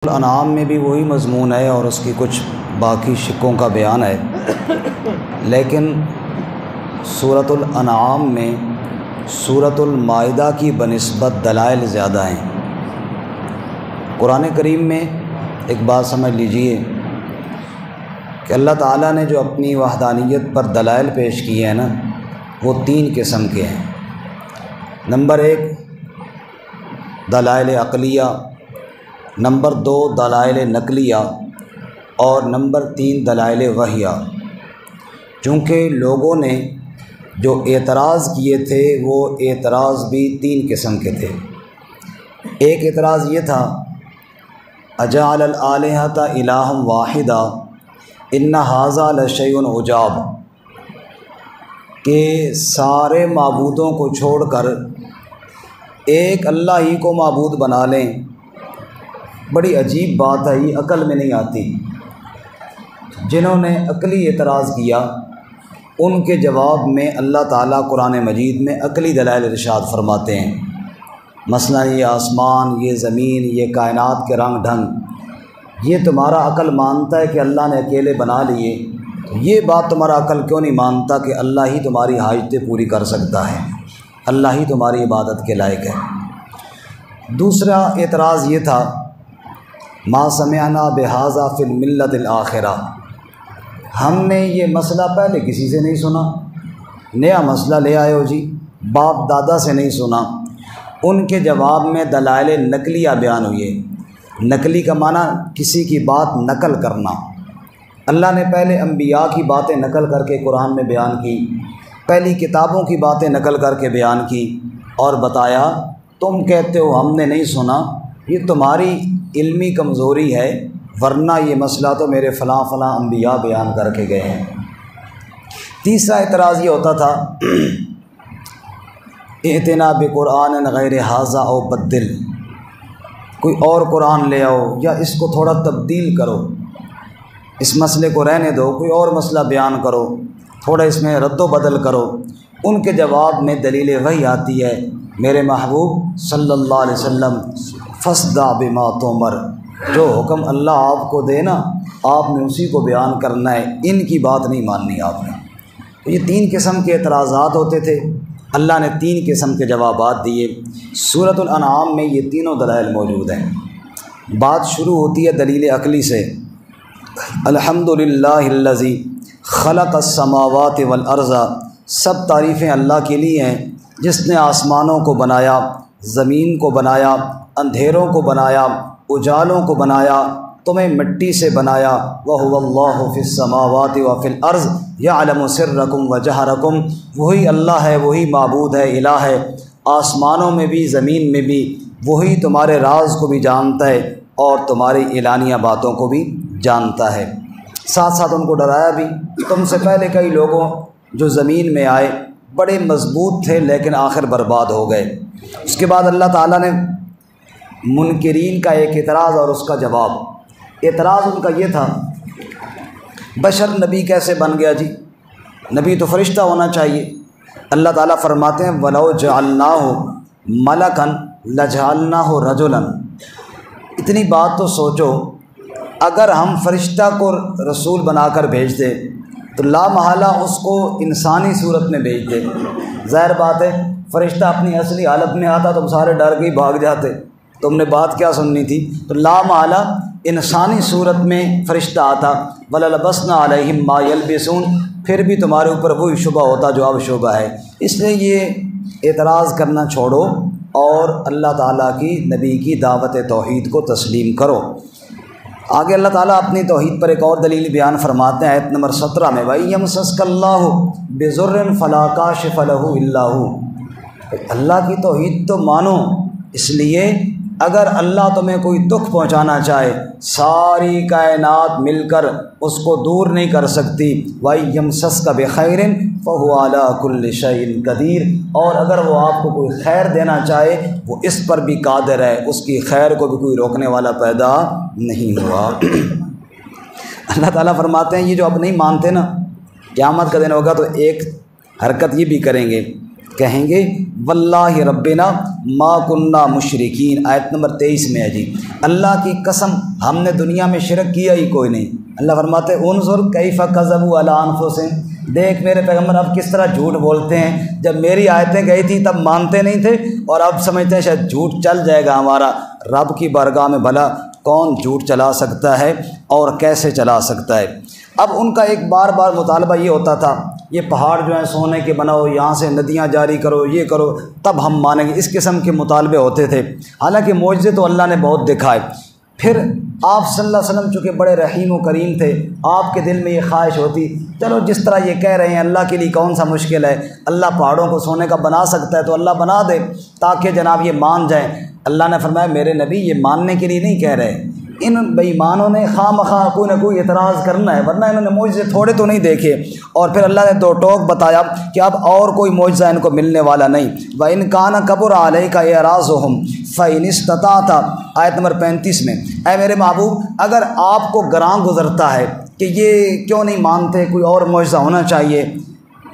الانعام میں بھی وہی مضمون ہے اور اس کی کچھ باقی شقوں کا بیان ہے، لیکن سورۃ الانعام میں سورۃ المائدہ کی بنسبت دلائل زیادہ ہیں۔ قرآن کریم میں ایک بات سمجھ لیجئے کہ اللہ تعالیٰ نے جو اپنی وحدانیت پر دلائل پیش کیے ہیں نا، وہ 3 قسم کے ہیں۔ نمبر 1 دلائل عقلیہ، نمبر 2 دلائل نقلیہ، اور نمبر 3 دلائل وحیہ۔ چونکہ لوگوں نے جو اعتراض کیے تھے وہ اعتراض بھی 3 قسم کے تھے۔ ایک اعتراض یہ تھا اجعل الآلہۃ الہا واحدا ان ھذا لشیء عجاب، کہ سارے معبودوں کو چھوڑ کر ایک اللہ ہی کو معبود بنا لیں، بڑی عجیب بات ہے، یہ عقل میں نہیں آتی۔ جنہوں نے عقلی اعتراض کیا ان کے جواب میں اللہ تعالیٰ قرآن مجید میں عقلی دلائل ارشاد فرماتے ہیں۔ مثلا یہ آسمان، یہ زمین، یہ کائنات کے رنگ ڈھنگ، یہ تمہارا عقل مانتا ہے کہ اللہ نے اکیلے بنا لیے، تو یہ بات تمہارا عقل کیوں نہیں مانتا کہ اللہ ہی تمہاری حاجتیں پوری کر سکتا ہے، اللہ ہی تمہاری عبادت کے لائق ہے۔ دوسرا اعتراض یہ تھا ما سمعنا بہذا فی الملت الآخرہ، ہم نے یہ مسئلہ پہلے کسی سے نہیں سنا، نیا مسئلہ لے آئے ہو جی، باپ دادا سے نہیں سنا۔ ان کے جواب میں دلائل نقلیہ بیان ہوئے۔ نقلی کا معنی کسی کی بات نقل کرنا۔ اللہ نے پہلے انبیاء کی باتیں نقل کر کے قرآن میں بیان کی، پہلی کتابوں کی باتیں نقل کر کے بیان کی، اور بتایا تم کہتے ہو ہم نے نہیں سنا، یہ تمہاری علمی کمزوری ہے، ورنہ یہ مسئلہ تو میرے فلاں فلاں انبیاء بیان کر کے گئے ہیں۔ تیسرا اعتراض یہ ہوتا تھا ائتنا بقرآن غیر ھذا او بدل، کوئی اور قرآن لے آؤ یا اس کو تھوڑا تبدیل کرو، اس مسئلے کو رہنے دو، کوئی اور مسئلہ بیان کرو، تھوڑا اس میں رد و بدل کرو۔ ان کے جواب میں دلیل وحی آتی ہے، میرے محبوب صلی اللہ علیہ وسلم فاصدع بما تؤمر، جو حکم اللہ آپ کو دے نا آپ نے اسی کو بیان کرنا ہے، ان کی بات نہیں ماننی آپ نے۔ تو یہ 3 قسم کے اعتراضات ہوتے تھے، اللہ نے 3 قسم کے جوابات دیے۔ سورۃ الانعام میں یہ تینوں دلائل موجود ہیں۔ بات شروع ہوتی ہے دلیل عقلی سے، الحمدللہ الذی خلق السماوات والارض، سب تعریفیں اللہ کے لیے ہیں جس نے آسمانوں کو بنایا، زمین کو بنایا، اندھیروں کو بنایا، اجالوں کو بنایا، تمہیں مٹی سے بنایا، وَهُوَ اللَّهُ فِي السَّمَاوَاتِ وَفِي الْأَرْضِ يَعْلَمُ سِرَّكُمْ وَجَهْرَكُمْ، وہی اللہ ہے، وہی معبود ہے، الہ ہے، آسمانوں میں بھی زمین میں بھی، وہی تمہارے راز کو بھی جانتا ہے اور تمہاری اعلانیہ باتوں کو بھی جانتا ہے۔ ساتھ ساتھ ان کو ڈرایا بھی، تم سے پہلے کئی لوگوں جو زمین میں آئے بڑے مضبوط تھے لیکن آخر برباد ہو گئے۔ اس کے بعد اللہ تعالیٰ نے منکرین کا ایک اعتراض اور اس کا جواب۔ اعتراض ان کا یہ تھا بشر نبی کیسے بن گیا جی، نبی تو فرشتہ ہونا چاہیے۔ اللہ تعالیٰ فرماتے ہیں وَلَوْ جَعَلْنَاهُ مَلَكًا لَجَعَلْنَاهُ رَجُلًا، اتنی بات تو سوچو، اگر ہم فرشتہ کو رسول بنا کر بھیج دیں تو لا محالہ اس کو انسانی صورت میں بھیج دے۔ ظاہر بات ہے فرشتہ اپنی اصلی حالت میں آتا تو سارے ڈر کے ہی بھاگ جاتے، تم نے بات کیا سننی تھی، تو لا محالہ انسانی صورت میں فرشتہ آتا، وَلَلَبَسْنَا عَلَيْهِمْ مَا يَلْبِسُونَ، پھر بھی تمہارے اوپر وہی شبہ ہوتا جو اب شبہ ہے۔ اس لیے یہ اعتراض کرنا چھوڑو اور اللہ تعالیٰ کی نبی کی دعوت توحید کو تسلیم کرو۔ آگے اللہ تعالیٰ اپنی توحید پر ایک اور دلیل بیان فرماتے ہیں آیت نمبر 17 میں، وَإِيَمْسَسْكَ اللَّهُ بِضُرٍّ فَلَا كَاشِفَ لَهُ إِلَّا هُوَ، اللہ کی توحید تو مانو، اس لیے اگر اللہ تمہیں کوئی دکھ پہنچانا چاہے ساری کائنات مل کر اس کو دور نہیں کر سکتی۔ وَإِيَمْسَسْكَ بِخَيْرٍ فَهُوَ عَلَىٰ كُلِّ شَيْءٍ قَدِيرٌ، اور اگر وہ آپ کو کوئی خیر دینا چاہے وہ اس پر بھی قادر ہے، اس کی خیر کو بھی کوئی روکنے والا پیدا نہیں ہوا۔ اللہ تعالیٰ فرماتے ہیں یہ جو اب نہیں مانتے نا، قیامت کا دن ہوگا تو ایک حرکت یہ بھی کریں گے، کہیں گے واللہ ربنا ما کننا مشرکین، آیت نمبر 23 میں ہے جی، اللہ کی قسم ہم نے دنیا میں شرک کیا ہی کوئی نہیں۔ اللہ فرماتے انظر کیف کذبوا علی انفسہم، دیکھ میرے پیغمبر اب کس طرح جھوٹ بولتے ہیں، جب میری آیتیں گئی تھیں تب مانتے نہیں تھے اور اب سمجھتے ہیں شاید جھوٹ چل جائے گا ہمارا۔ رب کی بارگاہ میں بھلا کون جھوٹ چلا سکتا ہے اور کیسے چلا سکتا ہے؟ اب ان کا ایک بار بار مطالبہ یہ ہوتا تھا، یہ پہاڑ جو ہیں سونے کے بناؤ، یہاں سے ندیاں جاری کرو، یہ کرو تب ہم مانیں گے، اس قسم کے مطالبے ہوتے تھے۔ حالانکہ معجزے تو اللہ نے بہت دکھائے۔ پھر آپ صلی اللہ علیہ وسلم چونکہ بڑے رحیم و کریم تھے، آپ کے دل میں یہ خواہش ہوتی چلو جس طرح یہ کہہ رہے ہیں اللہ کے لیے کون سا مشکل ہے، اللہ پہاڑوں کو سونے کا بنا سکتا ہے تو اللہ بنا دے تاکہ جناب یہ مان جائیں۔ اللہ نے فرمایا میرے نبی یہ ماننے کے لیے نہیں کہہ رہے، ان بے ایمانوں نے خواہ مخواہ کوئی نہ کوئی اعتراض کرنا ہے، ورنہ انہوں نے معجزے تھوڑے تو نہیں دیکھے۔ اور پھر اللہ نے دو ٹوک بتایا کہ اب اور کوئی معجزہ ان کو ملنے والا نہیں۔ وَإِنْ كَانَ كَبُرَ عَلَيْكَ إِعْرَاضُهُمْ فَإِنِ اسْتَطَعْتَ، آیت نمبر 35 میں، اے میرے محبوب اگر آپ کو گراں گزرتا ہے کہ یہ کیوں نہیں مانتے، کوئی اور معجزہ ہونا چاہیے،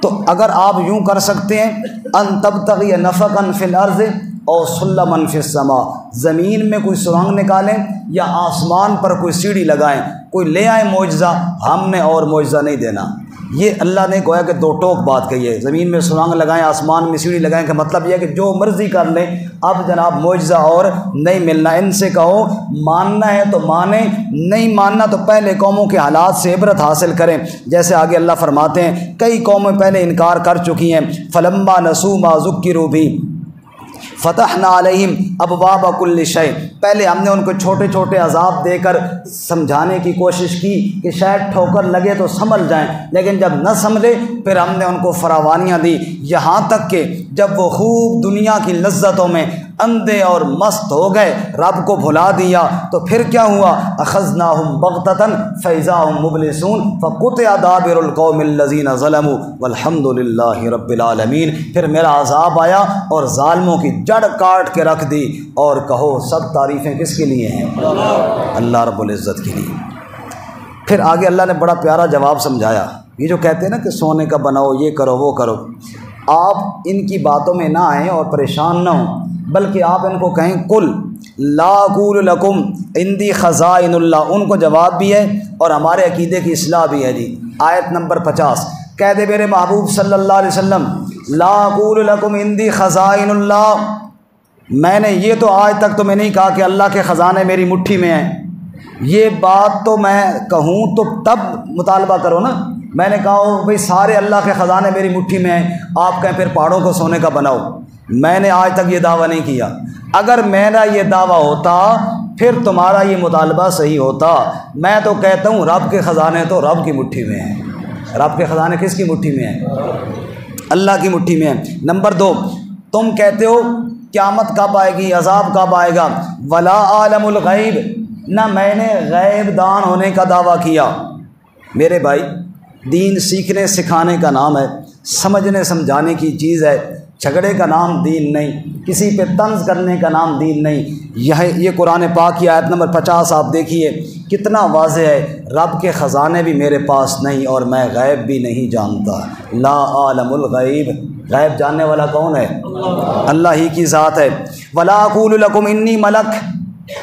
تو اگر آپ یوں کر سکتے ہیں ان تبتغی نفقا فی الارض اور سلما فی السماء، زمین میں کوئی سرنگ نکالیں یا آسمان پر کوئی سیڑھی لگائیں، کوئی لے آئیں معجزہ، ہم نے اور معجزہ نہیں دینا۔ یہ اللہ نے گویا کہ دو ٹوک بات کہی ہے، زمین میں سرنگ لگائیں، آسمان میں سیڑھی لگائیں، کا مطلب یہ ہے کہ جو مرضی کر لیں، اب جناب معجزہ اور نہیں ملنا۔ ان سے کہو ماننا ہے تو مانیں، نہیں ماننا تو پہلے قوموں کے حالات سے عبرت حاصل کریں، جیسے آگے اللہ فرماتے ہیں کئی قومیں پہلے انکار کر چکی ہیں۔ فلما نسوا ما ذکروا بھی فتحنا علیہم ابواب کل شیء، پہلے ہم نے ان کو چھوٹے چھوٹے عذاب دے کر سمجھانے کی کوشش کی کہ شاید ٹھوکر لگے تو سنبھل جائیں، لیکن جب نہ سنبھلے پھر ہم نے ان کو فراوانیاں دی، یہاں تک کہ جب وہ خوب دنیا کی لذتوں میں اندھے اور مست ہو گئے، رب کو بھلا دیا، تو پھر کیا ہوا؟ اخذناہم بغتۃ فاذا ہم مبلسون فقطع دابر القوم الذین ظلموا والحمد للہ رب العالمین، پھر میرا عذاب آیا اور ظالموں کی جڑ کاٹ کے رکھ دی، اور کہو سب تعریفیں کس کے لیے ہیں؟ اللہ رب العزت کے لیے۔ پھر آگے اللہ نے بڑا پیارا جواب سمجھایا، یہ جو کہتے ہیں نا کہ سونے کا بناؤ، یہ کرو وہ کرو، آپ ان کی باتوں میں نہ آئیں اور پریشان نہ ہوں، بلکہ آپ ان کو کہیں قل لا اقول لکم عندی خزائن اللہ، ان کو جواب بھی ہے اور ہمارے عقیدے کی اصلاح بھی ہے جی۔ آیت نمبر 50، کہہ دے میرے محبوب صلی اللہ علیہ وسلم لا اقول لکم عندی خزائن اللہ، میں نے یہ تو آج تک تو میں نہیں کہا کہ اللہ کے خزانے میری مٹھی میں ہیں، یہ بات تو میں کہوں تو تب مطالبہ کرو نا، میں نے کہا بھئی سارے اللہ کے خزانے میری مٹھی میں ہیں، آپ کہیں پھر پہاڑوں کو سونے کا بناؤ، میں نے آج تک یہ دعویٰ نہیں کیا۔ اگر میرا یہ دعویٰ ہوتا پھر تمہارا یہ مطالبہ صحیح ہوتا، میں تو کہتا ہوں رب کے خزانے تو رب کی مٹھی میں ہیں۔ رب کے خزانے کس کی مٹھی میں ہیں؟ اللہ کی مٹھی میں ہیں۔ نمبر 2، تم کہتے ہو قیامت کب آئے گی، عذاب کب آئے گا، ولا عالم الغیب، نہ میں نے غیب دان ہونے کا دعویٰ کیا۔ میرے بھائی دین سیکھنے سکھانے کا نام ہے، سمجھنے سمجھانے کی چیز ہے، جھگڑے کا نام دین نہیں، کسی پہ طنز کرنے کا نام دین نہیں۔ یہ قرآن پاک کی آیت نمبر 50 آپ دیکھیے کتنا واضح ہے، رب کے خزانے بھی میرے پاس نہیں اور میں غیب بھی نہیں جانتا۔ لا عالم الغیب، غیب جاننے والا کون ہے؟ اللہ ہی کی ذات ہے۔ ولا اقول لکم انی ملک،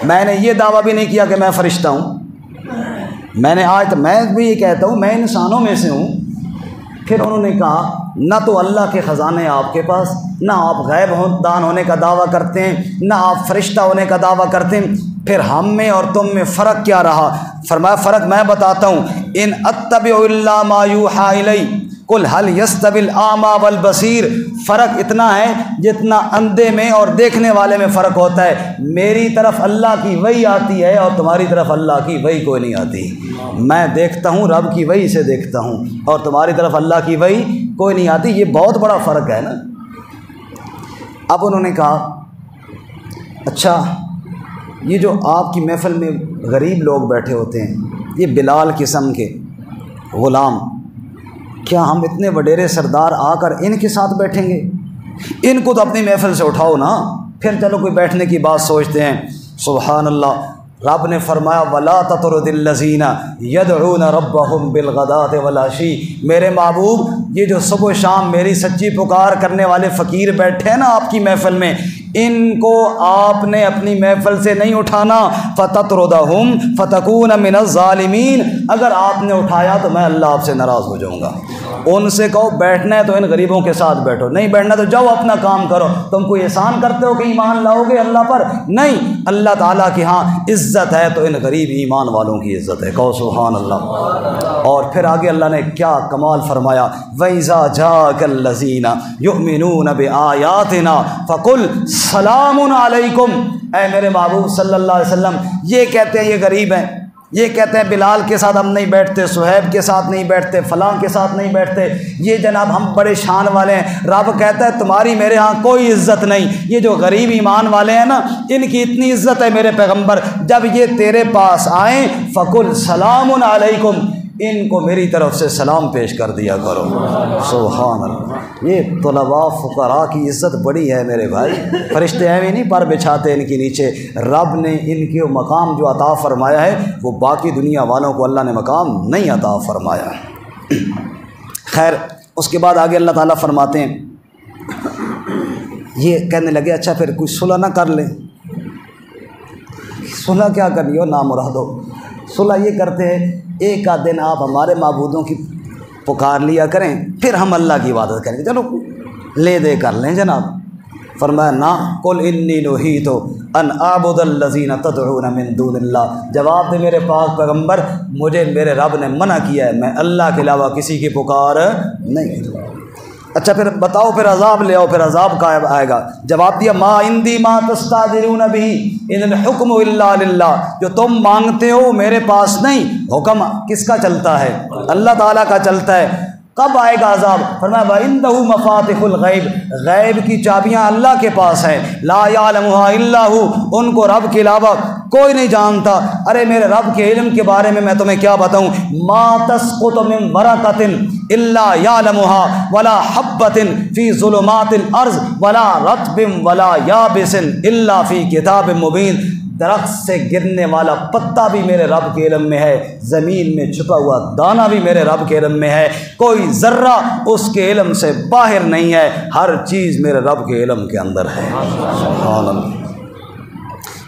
میں نے یہ دعویٰ بھی نہیں کیا کہ میں فرشتہ ہوں، میں نے آج میں بھی یہ کہتا ہوں میں انسانوں میں سے ہوں۔ پھر انہوں نے کہا نہ تو اللہ کے خزانے آپ کے پاس، نہ آپ غیب دان ہونے کا دعویٰ کرتے ہیں، نہ آپ فرشتہ ہونے کا دعویٰ کرتے ہیں، پھر ہم میں اور تم میں فرق کیا رہا؟ فرمایا فرق میں بتاتا ہوں، ان اتبع الا ما یوحی الی قل هل یستوی الاعمی والبصیر، فرق اتنا ہے جتنا اندھے میں اور دیکھنے والے میں فرق ہوتا ہے۔ میری طرف اللہ کی وحی آتی ہے اور تمہاری طرف اللہ کی وحی کوئی نہیں آتی۔ میں دیکھتا ہوں رب کی وحی سے دیکھتا ہوں اور تمہاری طرف اللہ کی وحی کوئی نہیں آتی، یہ بہت بڑا فرق ہے نا۔ اب انہوں نے کہا اچھا یہ جو آپ کی محفل میں غریب لوگ بیٹھے ہوتے ہیں، یہ بلال قسم کے غلام، کیا ہم اتنے وڈیرے سردار آ کر ان کے ساتھ بیٹھیں گے؟ ان کو تو اپنی محفل سے اٹھاؤ نا، پھر چلو کوئی بیٹھنے کی بات سوچتے ہیں۔ سبحان اللہ، رب نے فرمایا وَلَا تَطْرُدِ الَّذِينَ يَدْعُونَ رَبَّهُمْ بِالْغَدَاةِ وَالْعَشِيِّ، میرے محبوب یہ جو صبح و شام میری سچی پکار کرنے والے فقیر بیٹھے ہیں نا آپ کی محفل میں، ان کو آپ نے اپنی محفل سے نہیں اٹھانا، فتطردہم فتکون من الظالمین، اگر آپ نے اٹھایا تو میں اللہ آپ سے ناراض ہو جاؤں گا۔ ان سے کہو بیٹھنا ہے تو ان غریبوں کے ساتھ بیٹھو، نہیں بیٹھنا تو جاؤ اپنا کام کرو۔ تم کوئی احسان کرتے ہو کہ ایمان لاؤ گے اللہ پر؟ نہیں، اللہ تعالیٰ کی ہاں عزت ہے تو ان غریب ایمان والوں کی عزت ہے، کہو سبحان اللہ۔ اور پھر آگے اللہ نے کیا کمال فرمایا، وَإِذَا جَاءَكَ الَّذِينَ يُؤْمِنُونَ بِآيَاتِنَا فَقُلْ سلام علیکم۔ اے میرے محبوب صلی اللہ علیہ وسلم، یہ کہتے ہیں یہ غریب ہیں، یہ کہتے ہیں بلال کے ساتھ ہم نہیں بیٹھتے، صہیب کے ساتھ نہیں بیٹھتے، فلاں کے ساتھ نہیں بیٹھتے، یہ جناب ہم بڑے شان والے ہیں۔ رب کہتا ہے تمہاری میرے ہاں کوئی عزت نہیں، یہ جو غریب ایمان والے ہیں نا ان کی اتنی عزت ہے میرے پیغمبر، جب یہ تیرے پاس آئیں فقل سلام علیکم، ان کو میری طرف سے سلام پیش کر دیا کرو۔ سبحان اللہ، یہ طلباء فقراء کی عزت بڑی ہے میرے بھائی، فرشتے ایویں نہیں پر بچھاتے ان کے نیچے، رب نے ان کے مقام جو عطا فرمایا ہے وہ باقی دنیا والوں کو اللہ نے مقام نہیں عطا فرمایا۔ خیر، اس کے بعد آگے اللہ تعالیٰ فرماتے ہیں، یہ کہنے لگے اچھا پھر کوئی صلح نہ کر لیں۔ صلح کیا کرنی ہو نامرادو، صلح یہ کرتے ہیں ایک آدھ دن آپ ہمارے معبودوں کی پکار لیا کریں، پھر ہم اللہ کی عبادت کریں گے، چلو لے دے کر لیں جناب۔ فرمایا نا، قل انی نہیت ان اعبد الذین تدعون من دون اللہ، جواب دے میرے پاک پیغمبر، مجھے میرے رب نے منع کیا ہے میں اللہ کے علاوہ کسی کی پکار نہیں کروں۔ اچھا پھر بتاؤ، پھر عذاب لے آؤ، پھر عذاب کا آئے گا۔ جواب دیا ما عندی ما تستعجلون بہ ان الحکم الا للہ، جو تم مانگتے ہو میرے پاس نہیں، حکم کس کا چلتا ہے؟ اللہ تعالیٰ کا چلتا ہے۔ کب آئے گا عذاب؟ فرمایا وَعِندَهُ مَفَاتِحُ الْغَيْبِ، غیب کی چابیاں اللہ کے پاس ہیں، لا يَعْلَمُهَا إِلَّا هُوَ، ان کو رب کے علاوہ کوئی نہیں جانتا۔ ارے میرے رب کے علم کے بارے میں تمہیں کیا بتاؤں، ما تسقط من ورقة إلا يعلمها ولا حبة في ظلمات الأرض ولا رطب ولا يابس إلا في كتاب مبين، درخت سے گرنے والا پتا بھی میرے رب کے علم میں ہے، زمین میں چھپا ہوا دانہ بھی میرے رب کے علم میں ہے، کوئی ذرہ اس کے علم سے باہر نہیں ہے، ہر چیز میرے رب کے علم کے اندر ہے۔ سبحان اللہ۔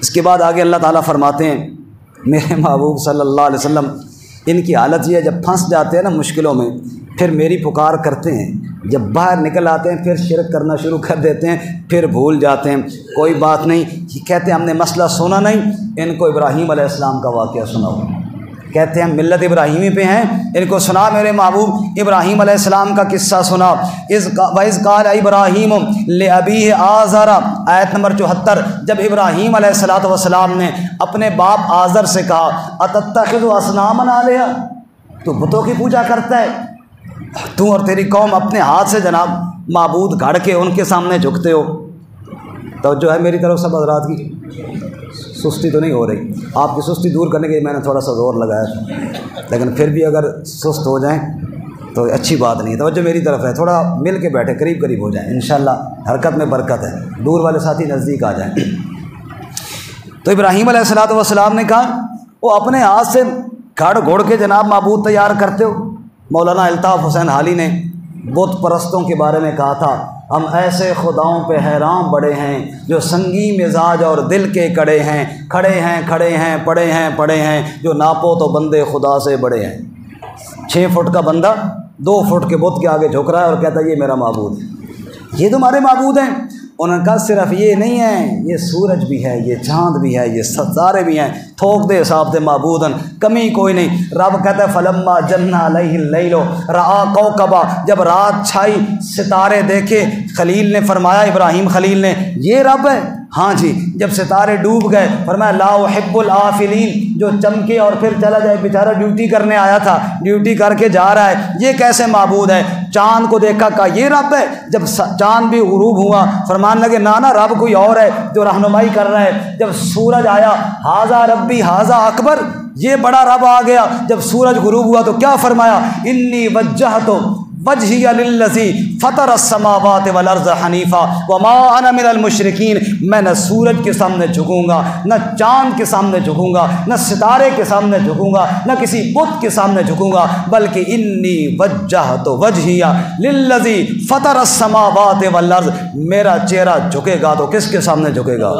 اس کے بعد آگے اللہ تعالیٰ فرماتے ہیں، میرے محبوب صلی اللہ علیہ وسلم ان کی حالت یہ ہے جب پھنس جاتے ہیں نا مشکلوں میں پھر میری پکار کرتے ہیں، جب باہر نکل آتے ہیں پھر شرک کرنا شروع کر دیتے ہیں، پھر بھول جاتے ہیں۔ کوئی بات نہیں، کہتے ہیں ہم نے مسئلہ سنا نہیں، ان کو ابراہیم علیہ السلام کا واقعہ سناؤ، کہتے ہیں ملت ابراہیمی پہ ہیں، ان کو سنا میرے محبوب ابراہیم علیہ السلام کا قصہ سنا۔ وَإِذْ قَالَ إِبْرَاهِيمُ لِأَبِيهِ آزَرَ، آیت نمبر 74، جب ابراہیم علیہ السلام نے اپنے باپ آزر سے کہا أَتَتَّخِذُ أَصْنَامًا آلِهَةً، تو بتوں کی پوجا کرتا ہے، تو اور تیری قوم اپنے ہاتھ سے جناب معبود گھڑ کے ان کے سامنے جھکتے ہو۔ توجہ ہے میری طرف سب حضرات کی، سستی تو نہیں ہو رہی، آپ کی سستی دور کرنے کے لیے میں نے تھوڑا سا زور لگایا تھا، لیکن پھر بھی اگر سست ہو جائیں تو اچھی بات نہیں ہے۔ توجہ میری طرف ہے، تھوڑا مل کے بیٹھے، قریب قریب ہو جائیں، انشاءاللہ حرکت میں برکت ہے، دور والے ساتھی نزدیک آ جائیں۔ تو ابراہیم علیہ السلام نے کہا وہ اپنے ہاتھ سے گھڑ گھوڑ کے جناب معبود تیار کرتے ہو۔ مولانا الطاف حسین حالی نے بت پرستوں کے بارے میں کہا تھا، ہم ایسے خداؤں پہ حیران بڑے ہیں جو سنگی مزاج اور دل کے کڑے ہیں، کھڑے ہیں کھڑے ہیں، پڑے ہیں پڑے ہیں، جو ناپو تو بندے خدا سے بڑے ہیں۔ 6 فٹ کا بندہ 2 فٹ کے بت کے آگے جھک رہا ہے اور کہتا ہے یہ میرا معبود ہے، یہ تمہارے معبود ہیں۔ انہوں نے کہا صرف یہ نہیں ہے، یہ سورج بھی ہے، یہ چاند بھی ہے، یہ ستارے بھی ہیں، تھوک دے حساب سے معبودن، کمی کوئی نہیں۔ رب کہتا ہے فلما جن علیہ اللیل رآ کوکبا، جب رات چھائی ستارے دیکھے، خلیل نے فرمایا، ابراہیم خلیل نے، یہ رب ہے؟ ہاں جی۔ جب ستارے ڈوب گئے فرمایا لا احب الآفلین، جو چمکے اور پھر چلا جائے، بیچارہ ڈیوٹی کرنے آیا تھا، ڈیوٹی کر کے جا رہا ہے، یہ کیسے معبود ہے؟ چاند کو دیکھا، کہا یہ رب ہے۔ جب چاند بھی غروب ہوا فرمان لگے نانا رب کوئی اور ہے جو رہنمائی کر رہا ہے۔ جب سورج آیا ہاذا ربی ہاذا اکبر، یہ بڑا رب آ گیا۔ جب سورج غروب ہوا تو کیا فرمایا انی وجہت وجہی للذی فطر السماوات والارض حنیفا وما انا من المشرکین، میں نہ سورج کے سامنے جھکوں گا، نہ چاند کے سامنے جھکوں گا، نہ ستارے کے سامنے جھکوں گا، نہ کسی بت کے سامنے جھکوں گا، بلکہ انی وجہت وجہی للذی فطر السماوات والارض، میرا چہرہ جھکے گا تو کس کے سامنے جھکے گا؟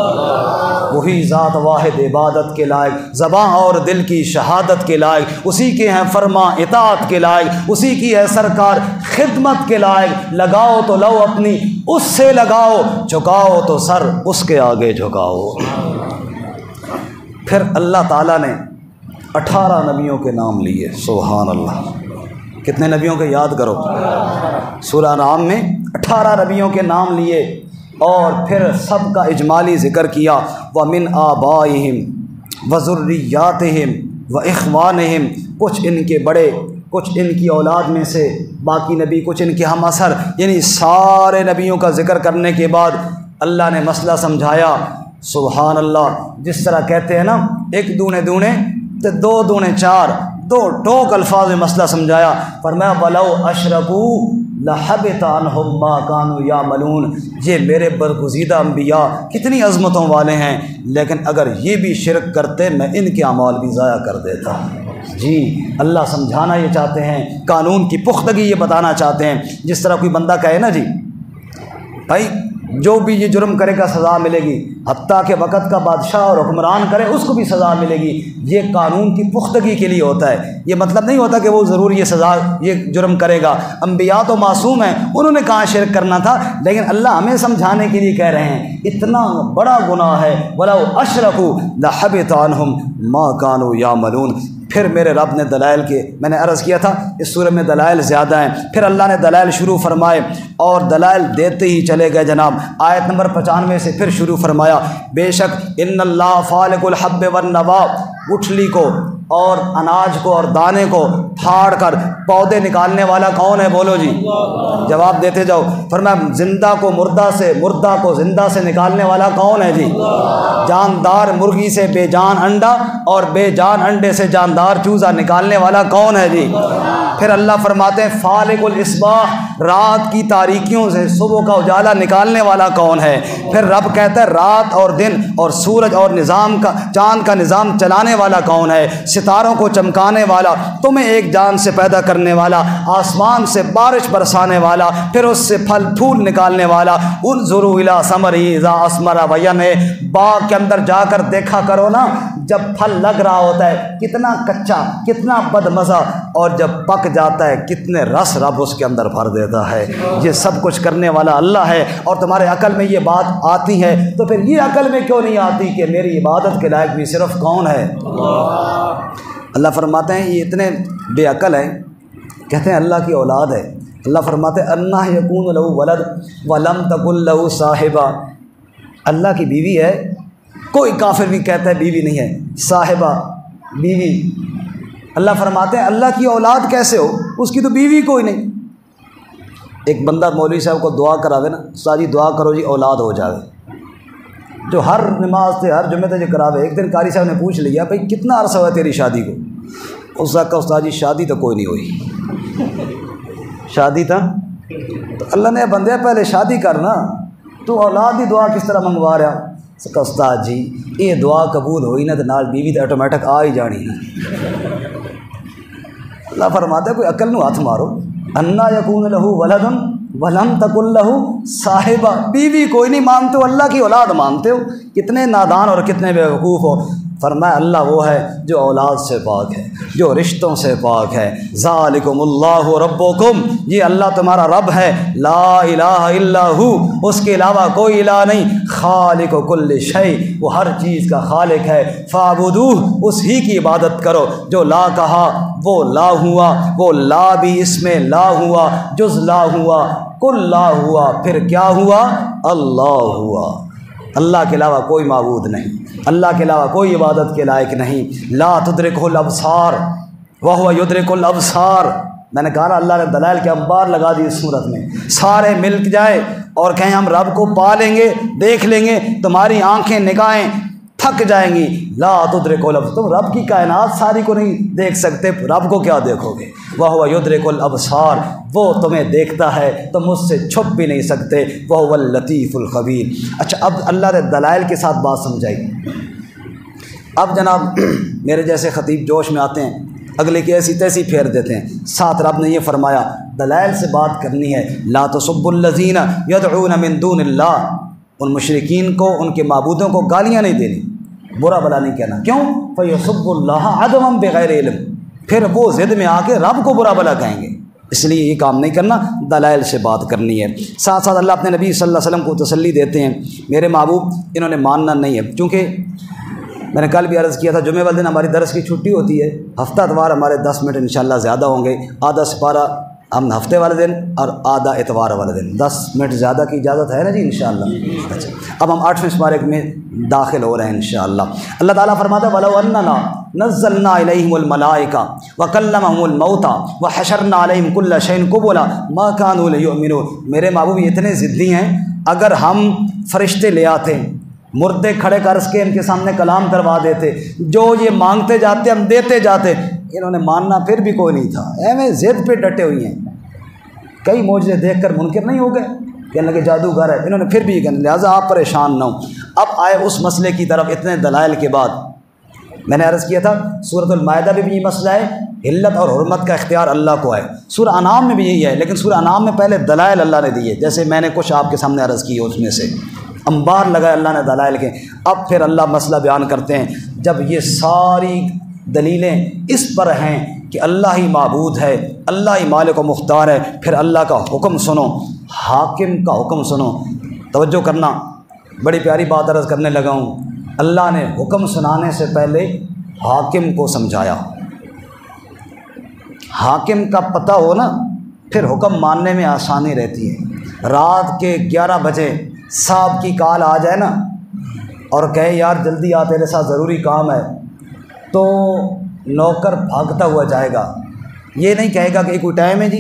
وہی ذات واحد عبادت کے لائق، زباں اور دل کی شہادت کے لائق، اسی کے ہیں فرما اطاعت کے لائق، اسی کی ہے سرکار خدمت کے لائق، لگاؤ تو لو اپنی اس سے لگاؤ، جھکاؤ تو سر اس کے آگے جھکاؤ۔ پھر اللہ تعالیٰ نے 18 نبیوں کے نام لیے، سبحان اللہ، کتنے نبیوں کے یاد کرو، سورہ انعام میں 18 نبیوں کے نام لیے، اور پھر سب کا اجمالی ذکر کیا، وَمِنْ آبَائِهِمْ وَذُرِّيَّاتِهِمْ وَإِخْوَانِهِمْ، کچھ ان کے بڑے، کچھ ان کی اولاد میں سے، باقی نبی کچھ ان کے ہم اثر، یعنی سارے نبیوں کا ذکر کرنے کے بعد اللہ نے مسئلہ سمجھایا۔ سبحان اللہ، جس طرح کہتے ہیں نا ایک دونے دونے تو دو دونے چار، دو ٹوک الفاظ میں مسئلہ سمجھایا۔ فرمایا وَلَوْ أَشْرَكُوا لَحَبِطَ عَنْهُمْ مَا كَانُوا يَعْمَلُونَ، یہ میرے برگزیدہ انبیاء کتنی عظمتوں والے ہیں، لیکن اگر یہ بھی شرک کرتے میں ان کے اعمال بھی ضائع کر دیتا۔ جی اللہ سمجھانا یہ چاہتے ہیں، قانون کی پختگی یہ بتانا چاہتے ہیں۔ جس طرح کوئی بندہ کہے نا جی بھائی جو بھی یہ جرم کرے گا سزا ملے گی، حتیٰ کہ وقت کا بادشاہ اور حکمران کرے اس کو بھی سزا ملے گی، یہ قانون کی پختگی کے لیے ہوتا ہے۔ یہ مطلب نہیں ہوتا کہ وہ ضرور یہ سزا یہ جرم کرے گا، انبیاء تو معصوم ہیں، انہوں نے کہاں شرک کرنا تھا، لیکن اللہ ہمیں سمجھانے کے لیے کہہ رہے ہیں اتنا بڑا گناہ ہے، وَلَوْ أَشْرَكُوا لَحَبِطَ عَنْهُمْ مَا كَانُوا يَعْمَلُونَ۔ پھر میرے رب نے دلائل کے، میں نے عرض کیا تھا اس سورہ میں دلائل زیادہ ہیں، پھر اللہ نے دلائل شروع فرمائے اور دلائل دیتے ہی چلے گئے جناب۔ آیت نمبر 95 سے پھر شروع فرمایا، بے شک ان اللہ فالق الحب والنوا، گٹھلی کو اور اناج کو اور دانے کو پھاڑ کر پودے نکالنے والا کون ہے؟ بولو جی، جواب دیتے جاؤ۔ فرمایا زندہ کو مردہ سے، مردہ کو زندہ سے نکالنے والا کون ہے جی؟ جاندار مرغی سے بے جان انڈا اور بے جان انڈے سے جاندار چوزا نکالنے والا کون ہے جی؟ پھر اللہ فرماتے ہیں فالق الاصباح، رات کی تاریکیوں سے صبح کا اجالا نکالنے والا کون ہے؟ پھر رب کہتا ہے رات اور دن اور سورج اور نظام کا، چاند کا نظام چلانے والا کون ہے؟ ستاروں کو چمکانے والا، تمہیں ایک جان سے پیدا کرنے والا، آسمان سے بارش برسانے والا، پھر اس سے پھل پھول نکالنے والا۔ انظروا الی ثمرہ اذا اثمر وینعم، باغ کے اندر جا کر دیکھا کرو نا جب پھل لگ رہا ہوتا ہے کتنا کچا، کتنا بد مزہ، اور جب پک جاتا ہے کتنے رس رب اس کے اندر بھر دیتا ہے۔ یہ سب کچھ کرنے والا اللہ ہے، اور تمہارے عقل میں یہ بات آتی ہے تو پھر یہ عقل میں کیوں نہیں آتی کہ میری عبادت کے لائق بھی صرف کون ہے؟ اللہ فرماتے ہیں یہ اتنے بے عقل ہیں، کہتے ہیں اللہ کی اولاد ہے۔ اللہ فرماتے ہیں انا یکون لہ ولد ولم تکن لہ صاحبہ، اللہ کی بیوی ہے، کوئی کافر بھی کہتا ہے بیوی نہیں ہے، صاحبہ بیوی۔ اللہ فرماتے ہیں اللہ کی اولاد کیسے ہو، اس کی تو بیوی کوئی نہیں۔ ایک بندہ مولوی صاحب کو دعا کراوے نا، استاد جی دعا کرو جی اولاد ہو جاوے، جو ہر نماز سے ہر جمعے سے جو کراوے۔ ایک دن قاری صاحب نے پوچھ لیا بھائی کتنا عرصہ ہوا تیری شادی کو؟ اس وقت کا استاد جی شادی تو کوئی نہیں ہوئی۔ شادی تھا تو اللہ نے بندے پہلے شادی کرنا، تو اولاد دی دعا کس طرح منگوا رہا؟ استاد جی یہ دعا قبول ہوئی نا تو نال بیوی تو آٹومیٹک آ ہی جانی نا۔ اللہ فرماتا ہے کوئی عقل نو ہاتھ مارو، انا یکون لہ ولد ولم تکن لہ صاحبہ، بیوی کوئی نہیں مانتے ہو، اللہ کی اولاد مانتے ہو، کتنے نادان اور کتنے بے وقوف ہو۔ فرمایا اللہ وہ ہے جو اولاد سے پاک ہے، جو رشتوں سے پاک ہے۔ ذالکم اللہ ربکم، یہ اللہ تمہارا رب ہے، لا الہ الا ہو، اس کے علاوہ کوئی الہ نہیں، خالق کل شیء، وہ ہر چیز کا خالق ہے، فاعبدوہ، اس ہی کی عبادت کرو۔ جو لا کہا وہ لا ہوا، وہ لا بھی اس میں لا ہوا، جز لا ہوا، کل لا ہوا، پھر کیا ہوا؟ اللہ ہوا۔ اللہ کے علاوہ کوئی معبود نہیں، اللہ کے علاوہ کوئی عبادت کے لائق نہیں۔ لا تدرکہ الابصار وہو یدرک الابصار، میں نے کہا نا اللہ نے دلائل کے انبار لگا دی اس صورت میں، سارے مل جائے اور کہیں ہم رب کو پا لیں گے، دیکھ لیں گے، تمہاری آنکھیں نگاہیں تھک جائیں گی۔ لا تدرک الابصار، تم رب کی کائنات ساری کو نہیں دیکھ سکتے، رب کو کیا دیکھو گے؟ وہو یدرک الابصار، وہ تمہیں دیکھتا ہے، تم اس سے چھپ بھی نہیں سکتے۔ وہو اللطیف الخبیر۔ اچھا اب اللہ نے دلائل کے ساتھ بات سمجھائی۔ اب جناب میرے جیسے خطیب جوش میں آتے ہیں، اگلے کی ایسی تیسی پھیر دیتے ہیں۔ ساتھ رب نے یہ فرمایا دلائل سے بات کرنی ہے۔ لا تسبوا الذین یدعون من دون اللہ، ان مشرکین کو، ان کے معبودوں کو گالیاں نہیں دینی، برا بلا نہیں کہنا۔ کیوں؟ فیسبوا اللہ عدوا بغیر علم، پھر وہ ضد میں آ کے رب کو برا بلا کہیں گے، اس لیے یہ کام نہیں کرنا، دلائل سے بات کرنی ہے۔ ساتھ ساتھ اللہ اپنے نبی صلی اللہ علیہ وسلم کو تسلی دیتے ہیں، میرے محبوب انہوں نے ماننا نہیں ہے، چونکہ میں نے کل بھی عرض کیا تھا جمعہ والے دن ہماری درس کی چھٹی ہوتی ہے، ہفتہ اتوار ہمارے 10 منٹ انشاءاللہ زیادہ ہوں گے، آدھا سپارہ ہم ہفتے والے دن اور آدھا اتوار والے دن، 10 منٹ زیادہ کی اجازت ہے نا جی انشاءاللہ۔ اچھا اب ہم 8ویں سپارے میں داخل ہو رہے ہیں انشاءاللہ۔ اللہ تعالیٰ فرماتا ہے وَلَوْ أَنَّنَا نَزَّلْنَا إِلَيْهِمُ الْمَلَائِكَةَ وَكَلَّمَهُمُ الْمَوْتَى وَحَشَرْنَا عَلَيْهِمْ كُلَّ شَيْءٍ قُبُلًا مَا كَانُوا لِيُؤْمِنُوا، میرے محبوب اتنے ضدی ہیں، اگر ہم فرشتے لے آتے، مردے کھڑے کر کے ان کے سامنے کلام کروا دیتے، جو یہ مانگتے جاتے ہم دیتے جاتے، انہوں نے ماننا پھر بھی کوئی نہیں تھا، ایویں ضد پہ ڈٹے ہوئی ہیں۔ کئی معجزے دیکھ کر منکر نہیں ہو گئے، کہنے لگے جادوگر ہے، انہوں نے پھر بھی یہ کہا، لہٰذا آپ پریشان نہ ہوں۔ اب آئے اس مسئلے کی طرف اتنے دلائل کے بعد، میں نے عرض کیا تھا سورۃ المائدہ میں بھی یہ مسئلہ ہے، حلت اور حرمت کا اختیار اللہ کو ہے، سورہ انعام میں بھی یہی ہے، لیکن سورہ انعام میں پہلے دلائل اللہ نے دیے، جیسے میں نے کچھ آپ کے سامنے عرض کی اس میں سے انبار لگائے اللہ نے دلائل کے۔ اب پھر اللہ مسئلہ بیان کرتے ہیں، جب یہ ساری دلیلیں اس پر ہیں کہ اللہ ہی معبود ہے، اللہ ہی مالک و مختار ہے، پھر اللہ کا حکم سنو، حاکم کا حکم سنو۔ توجہ کرنا، بڑی پیاری بات عرض کرنے لگا ہوں، اللہ نے حکم سنانے سے پہلے حاکم کو سمجھایا۔ حاکم کا پتہ ہو نا، پھر حکم ماننے میں آسانی رہتی ہے۔ رات کے 11 بجے صاحب کی کال آ جائے نا اور کہے یار جلدی آ تیرے ساتھ ضروری کام ہے، تو نوکر بھاگتا ہوا جائے گا، یہ نہیں کہے گا کہ یہ کوئی ٹائم ہے جی،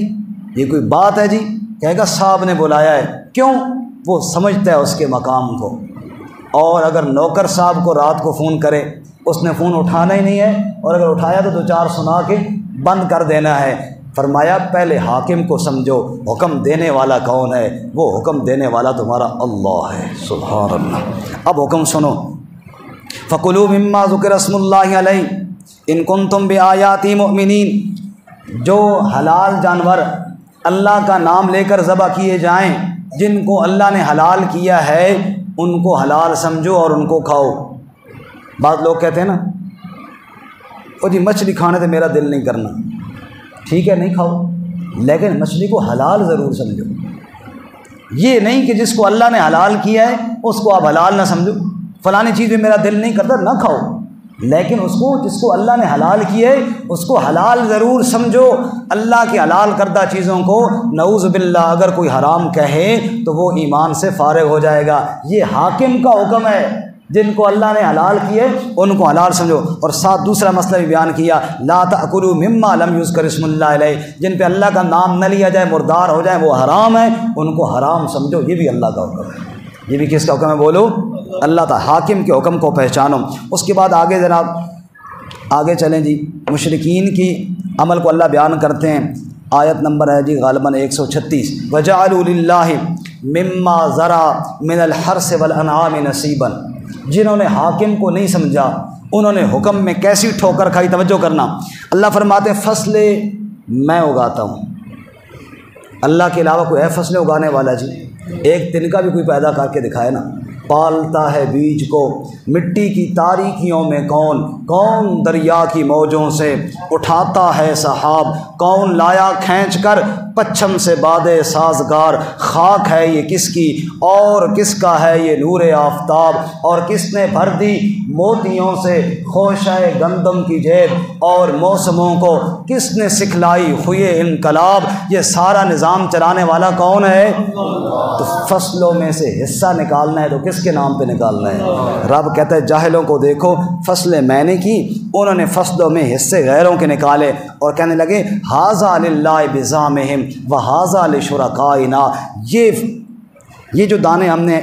یہ کوئی بات ہے جی، کہے گا صاحب نے بلایا ہے۔ کیوں؟ وہ سمجھتا ہے اس کے مقام کو۔ اور اگر نوکر صاحب کو رات کو فون کرے، اس نے فون اٹھانا ہی نہیں ہے، اور اگر اٹھایا تو 2-4 سنا کے بند کر دینا ہے۔ فرمایا پہلے حاکم کو سمجھو، حکم دینے والا کون ہے؟ وہ حکم دینے والا تمہارا اللہ ہے، سبحان اللہ۔ اب حکم سنو، فَكُلُوا مِمَّا ذُكِرَ اسْمُ اللَّهِ عَلَيْهِ إِن كُنتُم بِآيَاتِهِ مُؤْمِنِينَ، جو حلال جانور اللہ کا نام لے کر ذبح کیے جائیں، جن کو اللہ نے حلال کیا ہے ان کو حلال سمجھو اور ان کو کھاؤ۔ بعض لوگ کہتے ہیں نا او جی مچھلی کھانے سے میرا دل نہیں کرنا، ٹھیک ہے نہیں کھاؤ، لیکن مچھلی کو حلال ضرور سمجھو۔ یہ نہیں کہ جس کو اللہ نے حلال کیا ہے اس کو آپ حلال نہ سمجھو، فلانی چیز میں میرا دل نہیں کرتا نہ کھاؤ، لیکن اس کو جس کو اللہ نے حلال کیا ہے اس کو حلال ضرور سمجھو۔ اللہ کے حلال کردہ چیزوں کو نعوذ باللہ اگر کوئی حرام کہے تو وہ ایمان سے فارغ ہو جائے گا۔ یہ حاکم کا حکم ہے، جن کو اللہ نے حلال کیے ان کو حلال سمجھو۔ اور ساتھ دوسرا مسئلہ بھی بیان کیا، لا تأکلوا مما لم یذکر اسم اللہ علیہ، جن پہ اللہ کا نام نہ لیا جائے، مردار ہو جائیں، وہ حرام ہے، ان کو حرام سمجھو۔ یہ بھی اللہ کا حکم ہے۔ یہ بھی کس کا حکم ہے بولو؟ اللہ تعالیٰ حاکم کے حکم کو پہچانو۔ اس کے بعد آگے جناب آگے چلیں جی، مشرکین کی عمل کو اللہ بیان کرتے ہیں، آیت نمبر ہے جی غالباً 136، وَجَعَلُوا لِلَّهِ مِمَّا زَرَعَ مِنَ الْحَرْثِ وَالْأَنْعَامِ نَصِيبًا، جنہوں نے حاکم کو نہیں سمجھا انہوں نے حکم میں کیسی ٹھوکر کھائی۔ توجہ کرنا، اللہ فرماتے ہیں فصلیں میں اگاتا ہوں، اللہ کے علاوہ کوئی ہے فصلیں اگانے والا جی؟ ایک تنکا بھی کوئی پیدا کر کے دکھائے نا، پالتا ہے بیج کو مٹی کی تاریکیوں میں کون، کون دریا کی موجوں سے اٹھاتا ہے سحاب، کون لایا کھینچ کر پچھم سے بادے سازگار، خاک ہے یہ کس کی اور کس کا ہے یہ نور آفتاب، اور کس نے بھر دی موتیوں سے خوشہ گندم کی جیب، اور موسموں کو کس نے سکھلائی ہوئے انقلاب، یہ سارا نظام چلانے والا کون ہے؟ تو فصلوں میں سے حصہ نکالنا ہے تو کس کے نام پہ نکالنا ہے؟ رب کہتا ہے جاہلوں کو دیکھو، فصلیں میں نے کی، انہوں نے فصلوں میں حصے غیروں کے نکالے اور کہنے لگے ھذا للہ بزعمہم وھذا لشرکائنا، یہ یہ جو دانے ہم نے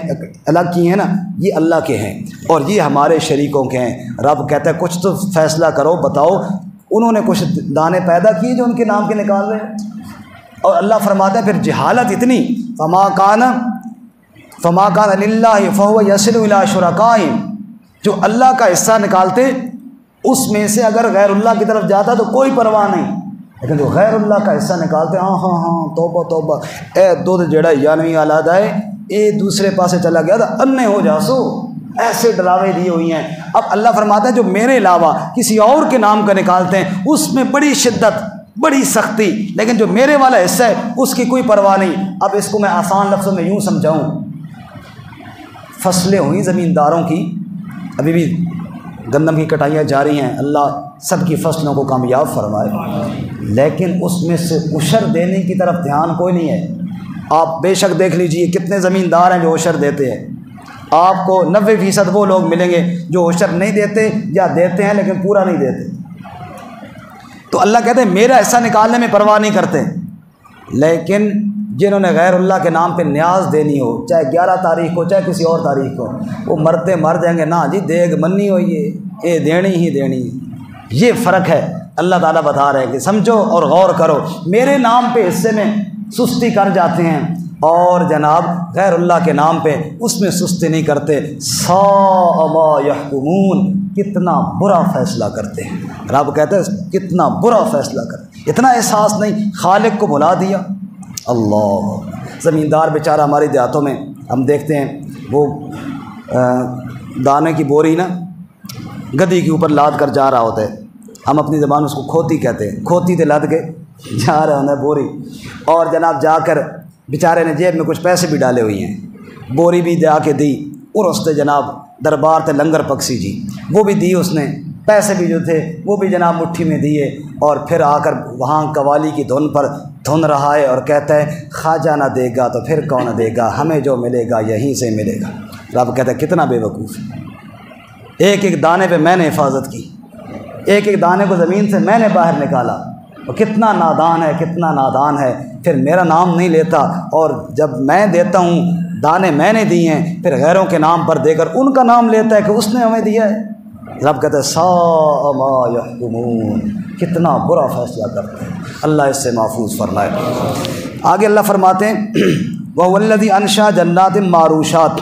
الگ کیے ہیں نا یہ اللہ کے ہیں اور یہ ہمارے شریکوں کے ہیں۔ رب کہتا ہے کچھ تو فیصلہ کرو، بتاؤ۔ انہوں نے کچھ دانے پیدا کیے جو ان کے نام کے نکال رہے ہیں، اور اللہ فرماتا ہے پھر جہالت اتنی، فما کان للہ فہو یصل الی شرکائہم، جو اللہ کا حصہ نکالتے اس میں سے اگر غیر اللہ کی طرف جاتا تو کوئی پرواہ نہیں، لیکن جو غیر اللہ کا حصہ نکالتے ہاں توبہ توبہ، اے دودھ جڑا یانوی آلاد ہے اے دوسرے پاسے چلا گیا تھا انے ہو جاسو، ایسے ڈراوے دیے ہوئی ہیں۔ اب اللہ فرماتا ہے جو میرے علاوہ کسی اور کے نام کا نکالتے ہیں اس میں بڑی شدت، بڑی سختی، لیکن جو میرے والا حصہ ہے اس کی کوئی پرواہ نہیں۔ اب اس کو میں آسان لفظوں میں یوں سمجھاؤں، فصلیں ہوئیں زمینداروں کی، ابھی بھی گندم کی کٹائیاں جاری ہیں، اللہ سب کی فصلوں کو کامیاب فرمائے، لیکن اس میں سے عشر دینے کی طرف دھیان کوئی نہیں ہے۔ آپ بے شک دیکھ لیجئے کتنے زمیندار ہیں جو عشر دیتے ہیں، آپ کو 90% وہ لوگ ملیں گے جو عشر نہیں دیتے یا دیتے ہیں لیکن پورا نہیں دیتے۔ تو اللہ کہتے ہیں میرا حصہ نکالنے میں پرواہ نہیں کرتے، لیکن جنہوں نے غیر اللہ کے نام پہ نیاز دینی ہو، چاہے 11 تاریخ کو چاہے کسی اور تاریخ کو، وہ مرتے مر جائیں گے، نہ جی دیگ منی ہوئی ہے یہ دینی ہی دینی ہے۔ یہ فرق ہے، اللہ تعالیٰ بتا رہے ہیں کہ سمجھو اور غور کرو، میرے نام پہ حصے میں سستی کر جاتے ہیں اور جناب غیر اللہ کے نام پہ اس میں سستی نہیں کرتے۔ ساء ما یحکمون، کتنا برا فیصلہ کرتے ہیں۔ رب کہتے ہیں کتنا برا فیصلہ کرتے، اتنا احساس نہیں، خالق کو بھلا دیا۔ اللہ، زمیندار بیچارہ ہماری دیہاتوں میں ہم دیکھتے ہیں وہ دانے کی بوری نا گدی کے اوپر لاد کر جا رہا ہوتا ہے، ہم اپنی زبان اس کو کھوتی کہتے ہیں، کھوتی تے لاد کے جا رہا ہوتا ہے بوری، اور جناب جا کر بیچارے نے جیب میں کچھ پیسے بھی ڈالے ہوئی ہیں، بوری بھی دے آ کے دی، اور اس نے جناب دربار تے لنگر پکسی جی وہ بھی دی، اس نے پیسے بھی جو تھے وہ بھی جناب مٹھی میں دیے، اور پھر آ کر وہاں قوالی کی دھن پر دھن رہا ہے اور کہتا ہے خواجہ نہ دے گا تو پھر کون دے گا، ہمیں جو ملے گا یہیں سے ملے گا۔ رب کہتا ہے کتنا بے وقوف ہے، ایک ایک دانے پہ میں نے حفاظت کی، ایک ایک دانے کو زمین سے میں نے باہر نکالا، اور کتنا نادان ہے، کتنا نادان ہے، پھر میرا نام نہیں لیتا، اور جب میں دیتا ہوں دانے میں نے دیے ہیں پھر غیروں کے نام پر دے کر ان کا نام لیتا ہے کہ اس نے ہمیں دیا ہے۔ رب کہتا ہے ساء ما یحکمون، کتنا برا فیصلہ کرتے ہیں، اللہ اس سے محفوظ فرمائے۔ آگے اللہ فرماتے ہیں وَهُوَ الَّذِي أَنشَأَ جَنَّاتٍ مَّعْرُوشَاتٍ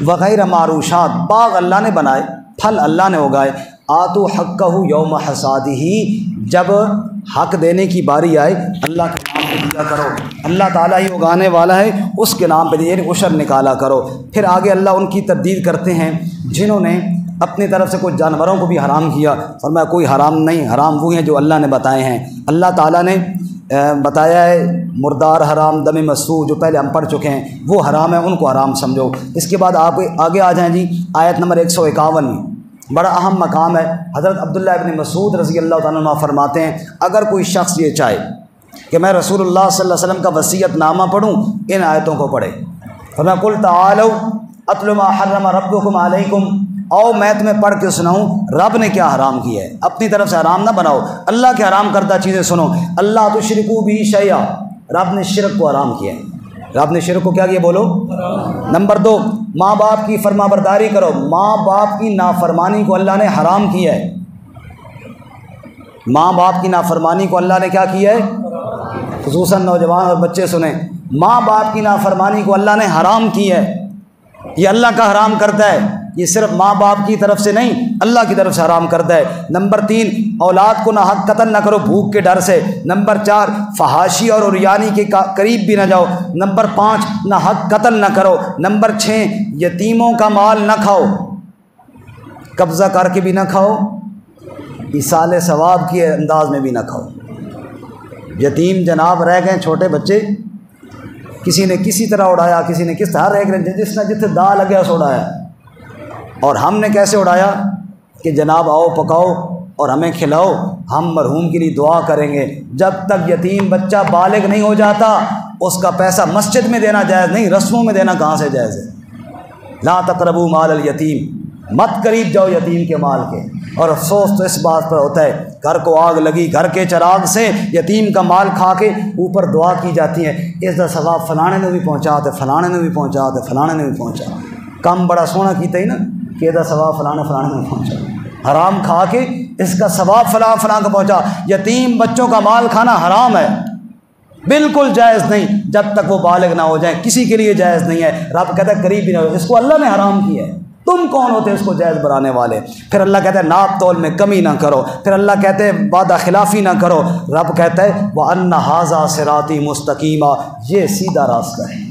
وغیرہ معروشات، باغ اللہ نے بنائے، پھل اللہ نے اگائے، آتو حقہ یوم حصادہ، جب حق دینے کی باری آئے اللہ کے نام پہ دیا کرو، اللہ تعالیٰ ہی اگانے والا ہے اس کے نام پہ دیا، عشر نکالا کرو۔ پھر آگے اللہ ان کی تردید کرتے ہیں جنہوں نے اپنی طرف سے کچھ جانوروں کو بھی حرام کیا، فرمایا کوئی حرام نہیں، حرام وہ ہیں جو اللہ نے بتائے ہیں۔ اللہ تعالیٰ نے بتایا ہے مردار حرام، دم مسفوح جو پہلے ہم پڑھ چکے ہیں وہ حرام ہے، ان کو حرام سمجھو۔ اس کے بعد آپ آگے آ جائیں جی آیت نمبر 151 میں، بڑا اہم مقام ہے۔ حضرت عبداللہ ابن مسعود رضی اللہ تعالیٰ عنہ فرماتے ہیں اگر کوئی شخص یہ چاہے کہ میں رسول اللہ صلی اللہ علیہ وسلم کا وصیت نامہ پڑھوں، ان آیتوں کو پڑھے۔ فرمایا قل تعالوا اتل ما حرم ربکم علیکم، او میں تمہیں پڑھ کے سناؤں رب نے کیا حرام کیا ہے، اپنی طرف سے حرام نہ بناؤ، اللہ کے حرام کردہ چیزیں سنو۔ اللہ تشرکوا بہ شیئا، رب نے شرک کو حرام کیا ہے، رب نے شرک کو کیا کیا بولو؟ نمبر 2، ماں باپ کی فرما برداری کرو، ماں باپ کی نافرمانی کو اللہ نے حرام کیا ہے، ماں باپ کی نافرمانی کو اللہ نے کیا کیا ہے، خصوصاً نوجوان اور بچے سنیں، ماں باپ کی نافرمانی کو اللہ نے حرام کی ہے، یہ اللہ کا حرام کرتا ہے، یہ صرف ماں باپ کی طرف سے نہیں اللہ کی طرف سے حرام کرتا ہے۔ نمبر 3، اولاد کو نہ حق قتل نہ کرو بھوک کے ڈر سے۔ نمبر 4، فحاشی اور عریانی کے قریب بھی نہ جاؤ۔ نمبر 5، نہ حق قتل نہ کرو۔ نمبر 6، یتیموں کا مال نہ کھاؤ، قبضہ کر کے بھی نہ کھاؤ، ایصال ثواب کے انداز میں بھی نہ کھاؤ۔ یتیم جناب رہ گئے چھوٹے بچے، کسی نے کسی طرح اڑایا، کسی نے کس طرح، ایک نے جس نے جتنے دا لگیا اس اڑایا، اور ہم نے کیسے اڑایا کہ جناب آؤ پکاؤ اور ہمیں کھلاؤ، ہم مرحوم کے لیے دعا کریں گے۔ جب تک یتیم بچہ بالغ نہیں ہو جاتا اس کا پیسہ مسجد میں دینا جائز نہیں، رسموں میں دینا کہاں سے جائز ہے؟ لا تقربوا مال الیتیم، مت قریب جاؤ یتیم کے مال کے۔ اور افسوس تو اس بات پر ہوتا ہے، گھر کو آگ لگی، گھر کے چراغ سے یتیم کا مال کھا کے اوپر دعا کی جاتی ہے، اس دا ثواب فلانے نے بھی پہنچا تے فلانے نے بھی پہنچا تے فلانے نے بھی پہنچا۔ کم بڑا سونا کیتا ہی نا کہ دا ثواب فلانے نے پہنچا، حرام کھا کے اس کا ثواب فلاں کا پہنچا۔ یتیم بچوں کا مال کھانا حرام ہے، بالکل جائز نہیں، جب تک وہ بالغ نہ ہو جائیں، کسی کے لیے جائز نہیں ہے۔ رب کہتا ہے قریب بھی نہ ہو، اس کو اللہ نے حرام کیا ہے، تم کون ہوتے اس کو جائز بنانے والے؟ پھر اللہ کہتا ہے ناپ تول میں کمی نہ کرو، پھر اللہ کہتے ہیں وعدہ خلافی نہ کرو۔ رب کہتا ہے وَأَنَّ هَٰذَا صِرَاطِي مُسْتَقِيمًا، یہ سیدھا راستہ ہے۔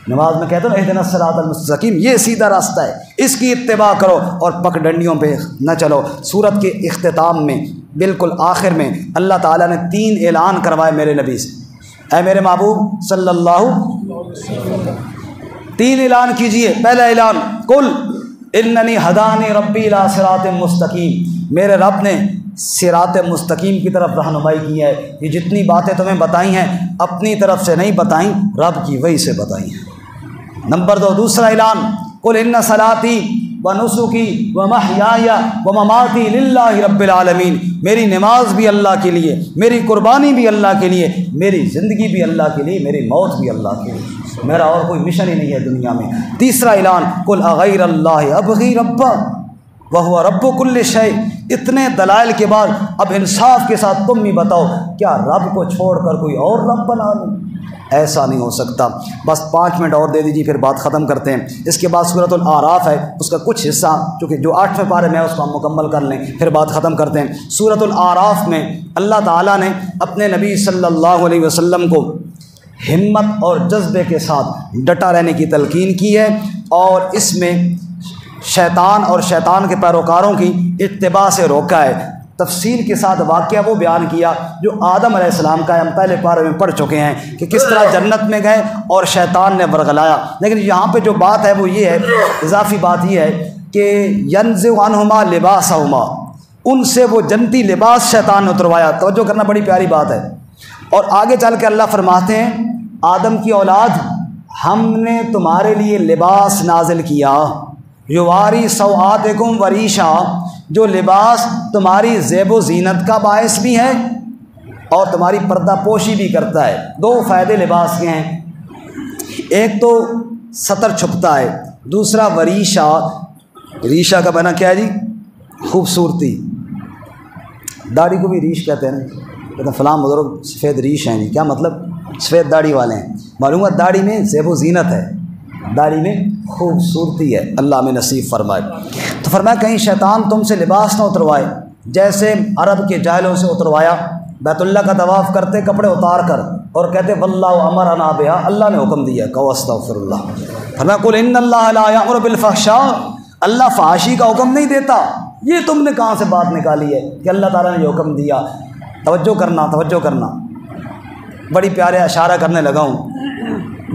نماز میں کہتے ہیں اہدنا الصراط المستقیم، یہ سیدھا راستہ ہے، اس کی اتباع کرو اور پک ڈنڈیوں پہ نہ چلو۔ سورت کے اختتام میں بالکل آخر میں اللہ تعالیٰ نے 3 اعلان کروائے میرے نبی سے، اے میرے محبوب صلی اللہ علیہ وسلم 3 اعلان کیجئے۔ پہلا اعلان قل اننی ہدانی ربی الی صراط مستقیم، میرے رب نے صراط مستقیم کی طرف رہنمائی کی ہے۔ یہ جتنی باتیں تمہیں بتائی ہیں اپنی طرف سے نہیں بتائیں، رب کی وحی سے بتائی ہیں۔ نمبر 2 دوسرا اعلان قل ان صلاتی ونسکی ومحیای ومماتی للہ رب العالمین، میری نماز بھی اللہ کے لیے، میری قربانی بھی اللہ کے لیے، میری زندگی بھی اللہ کے لیے، میری موت بھی اللہ کے لیے، میرا اور کوئی مشن ہی نہیں ہے دنیا میں۔ تیسرا اعلان قل اغیر اللہ ابغی ربا وہو رب کل شیء، اتنے دلائل کے بعد اب انصاف کے ساتھ تم بھی بتاؤ کیا رب کو چھوڑ کر کوئی اور رب بنا لوں؟ ایسا نہیں ہو سکتا۔ بس 5 منٹ اور دے دیجیے پھر بات ختم کرتے ہیں۔ اس کے بعد سورۃ الاعراف ہے، اس کا کچھ حصہ چونکہ جو 8ویں پارے میں اس کو ہم مکمل کر لیں پھر بات ختم کرتے ہیں۔ سورۃ الاعراف میں اللہ تعالیٰ نے اپنے نبی صلی اللہ علیہ وسلم کو ہمت اور جذبے کے ساتھ ڈٹا رہنے کی تلقین کی ہے، اور اس میں شیطان اور شیطان کے پیروکاروں کی اتباع سے روکا ہے۔ تفصیل کے ساتھ واقعہ وہ بیان کیا جو آدم علیہ السلام کا ہے، ہم پہلے پارے میں پڑھ چکے ہیں کہ کس طرح جنت میں گئے اور شیطان نے ورغلایا۔ لیکن یہاں پہ جو بات ہے وہ یہ ہے، اضافی بات یہ ہے کہ ینزع عنہما لباسہما، ان سے وہ جنتی لباس شیطان نے اتروایا۔ توجہ کرنا، بڑی پیاری بات ہے۔ اور آگے چل کے اللہ فرماتے ہیں آدم کی اولاد، ہم نے تمہارے لیے لباس نازل کیا، یواری سوآتکم وریشا، جو لباس تمہاری زیب و زینت کا باعث بھی ہے اور تمہاری پردہ پوشی بھی کرتا ہے۔ 2 فائدے لباس کے ہیں، ایک تو ستر چھپتا ہے، دوسرا وریشا، ریشا کا بنا کیا ہے جی؟ خوبصورتی۔ داڑھی کو بھی ریش کہتے ہیں نا، کہتے ہیں فلاں بزرگ سفید ریش ہیں جی، کیا مطلب؟ سفید داڑھی والے ہیں، معلوم ہے داڑھی میں زیب و زینت ہے، داڑھی میں خوبصورتی ہے، اللہ میں نصیب فرمائے۔ تو فرمایا کہیں شیطان تم سے لباس نہ اتروائے، جیسے عرب کے جاہلوں سے اتروایا، بیت اللہ کا طواف کرتے کپڑے اتار کر اور کہتے واللہ امرنا بہا، اللہ نے حکم دیا، کہو استغفر اللہ۔ فرمایا قل ان اللہ لا یأمر بالفحشاء، اللہ فحاشی کا حکم نہیں دیتا۔ یہ تم نے کہاں سے بات نکالی ہے کہ اللہ تعالیٰ نے یہ حکم دیا؟ توجہ کرنا، توجہ کرنا، بڑی پیارے اشارہ کرنے لگا ہوں۔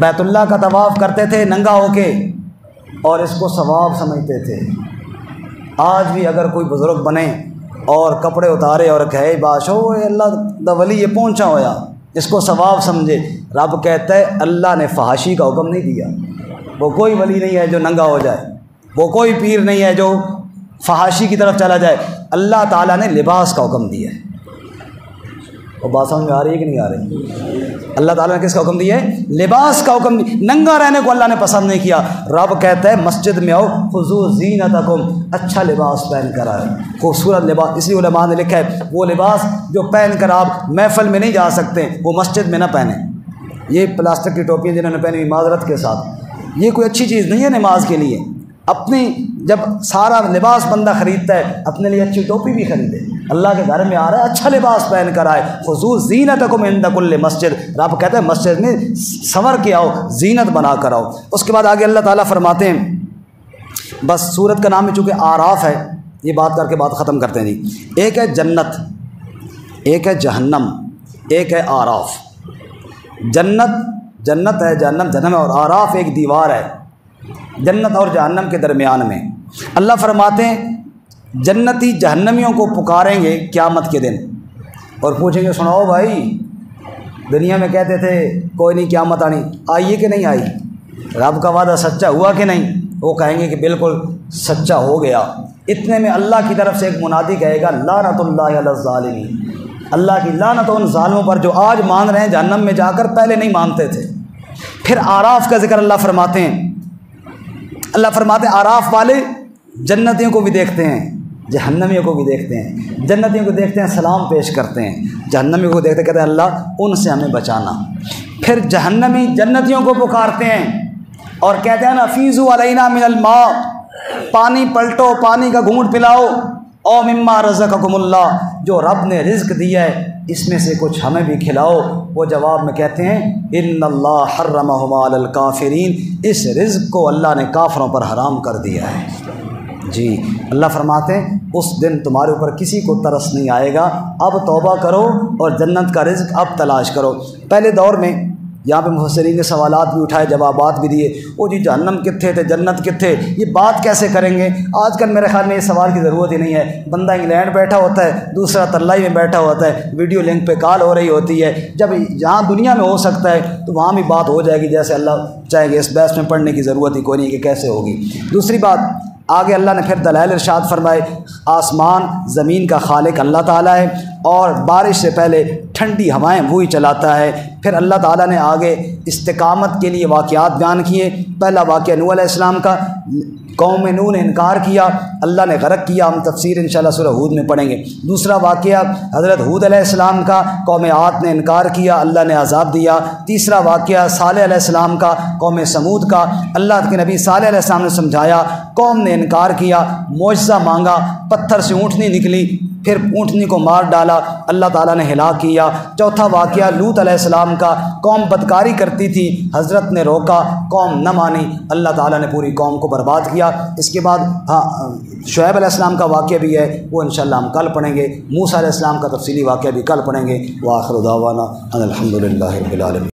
بیت اللہ کا طواف کرتے تھے ننگا ہو کے اور اس کو ثواب سمجھتے تھے۔ آج بھی اگر کوئی بزرگ بنے اور کپڑے اتارے اور کہے بادشاہ اللہ دا ولی یہ پہنچا ہویا، اس کو ثواب سمجھے، رب کہتا ہے اللہ نے فحاشی کا حکم نہیں دیا۔ وہ کوئی ولی نہیں ہے جو ننگا ہو جائے، وہ کوئی پیر نہیں ہے جو فحاشی کی طرف چلا جائے، اللہ تعالیٰ نے لباس کا حکم دیا ہے۔ وہ بات سمجھ میں آ رہی ہے کہ نہیں آ رہی؟ اللہ تعالیٰ نے کس کا حکم دیا ہے؟ لباس کا حکم دیا۔ ننگا رہنے کو اللہ نے پسند نہیں کیا۔ رب کہتا ہے مسجد میں آؤ خذوا زینتکم، اچھا لباس پہن کر آئے، خوبصورت لباس۔ اس لیے علماء نے لکھا ہے وہ لباس جو پہن کر آپ محفل میں نہیں جا سکتے وہ مسجد میں نہ پہنیں۔ یہ پلاسٹک کی ٹوپیاں جنہوں نے پہنی ہوئی معذرت کے ساتھ، یہ کوئی اچھی چیز نہیں ہے نماز کے لیے۔ اپنی جب سارا لباس بندہ خریدتا ہے اپنے لیے اچھی ٹوپی بھی خریدے، اللہ کے گھر میں آ رہا ہے اچھا لباس پہن کر آئے۔ خذوا زینتکم عند کل مسجد، رب کہتا ہے مسجد میں سنور کے آؤ، زینت بنا کر آؤ۔ اس کے بعد آگے اللہ تعالیٰ فرماتے ہیں، بس سورت کا نام ہے چونکہ آراف ہے، یہ بات کر کے بات ختم کرتے ہیں جی۔ ایک ہے جنت، ایک ہے جہنم، ایک ہے آراف۔ جنت ہے، جہنم ہے، اور آراف ایک دیوار ہے جنت اور جہنم کے درمیان میں۔ اللہ فرماتے ہیں جنتی جہنمیوں کو پکاریں گے قیامت کے دن اور پوچھیں گے سناؤ بھائی دنیا میں کہتے تھے کوئی نہیں قیامت آنی، آئیے کہ نہیں آئی؟ رب کا وعدہ سچا ہوا کہ نہیں؟ وہ کہیں گے کہ بالکل سچا ہو گیا۔ اتنے میں اللہ کی طرف سے ایک منادی کہے گا لعنت اللہ علی الظالمین، اللہ کی لعنت ان ظالموں پر جو آج مان رہے ہیں جہنم میں جا کر، پہلے نہیں مانتے تھے۔ پھر آراف کا ذکر اللہ فرماتے ہیں، اللہ فرماتے ہیں آراف والے جنتیوں کو بھی دیکھتے ہیں، جہنمیوں کو بھی دیکھتے ہیں، جنتیوں کو دیکھتے ہیں سلام پیش کرتے ہیں، جہنمیوں کو دیکھتے کہتے ہیں اللہ ان سے ہمیں بچانا۔ پھر جہنمی جنتیوں کو پکارتے ہیں اور کہتے ہیں افیضوا علینا من الماء، پانی پلٹو، پانی کا گھونٹ پلاؤ، او مما رزقکم اللہ، جو رب نے رزق دیا ہے اس میں سے کچھ ہمیں بھی کھلاؤ۔ وہ جواب میں کہتے ہیں ان اللہ حرمہما علی الکافرین، اس رزق کو اللہ نے کافروں پر حرام کر دیا ہے۔ جی اللہ فرماتے ہیں اس دن تمہارے اوپر کسی کو ترس نہیں آئے گا، اب توبہ کرو اور جنت کا رزق اب تلاش کرو۔ پہلے دور میں یہاں پہ مفسرین نے سوالات بھی اٹھائے، جوابات بھی دیے، وہ جی جہنم کتھے تھے، جنت کتھے، یہ بات کیسے کریں گے؟ آج کل میرے خیال میں اس سوال کی ضرورت ہی نہیں ہے۔ بندہ انگلینڈ بیٹھا ہوتا ہے، دوسرا ترلائی میں بیٹھا ہوتا ہے، ویڈیو لنک پہ کال ہو رہی ہوتی ہے، جب جہاں دنیا میں ہو سکتا ہے تو وہاں بھی بات ہو جائے گی جیسے اللہ چاہے گے۔ اس بحث میں پڑھنے کی ضرورت ہی کوئی نہیں کہ کیسے ہوگی۔ دوسری بات، آگے اللہ نے پھر دلائل ارشاد فرمائے، آسمان زمین کا خالق اللہ تعالیٰ ہے اور بارش سے پہلے ٹھنڈی ہوائیں وہی چلاتا ہے۔ پھر اللہ تعالیٰ نے آگے استقامت کے لیے واقعات بیان کیے۔ پہلا واقعہ نوح علیہ السلام کا، قوم نوح نے انکار کیا، اللہ نے غرق کیا، ہم تفسیر انشاءاللہ سورہ ہود میں پڑھیں گے۔ دوسرا واقعہ حضرت ہود علیہ السلام کا، قوم عاد نے انکار کیا، اللہ نے عذاب دیا۔ تیسرا واقعہ صالح علیہ السلام کا، قوم سمود کا، اللہ کے نبی صالح علیہ السلام نے سمجھایا، قوم نے انکار کیا، معجزہ مانگا، پتھر سے اونٹنی نکلی، پھر اونٹنی کو مار ڈالا، اللہ تعالیٰ نے ہلاک کیا۔ چوتھا واقعہ لوط علیہ السلام کا، قوم بدکاری کرتی تھی، حضرت نے روکا، قوم نہ مانی، اللہ تعالیٰ نے پوری قوم کو برباد کیا۔ اس کے بعد شعیب علیہ السلام کا واقعہ بھی ہے، وہ انشاءاللہ ہم کل پڑھیں گے۔ موسیٰ علیہ السلام کا تفصیلی واقعہ بھی کل پڑھیں گے۔ وآخر دعوانا ان الحمد للہ رب العالمین۔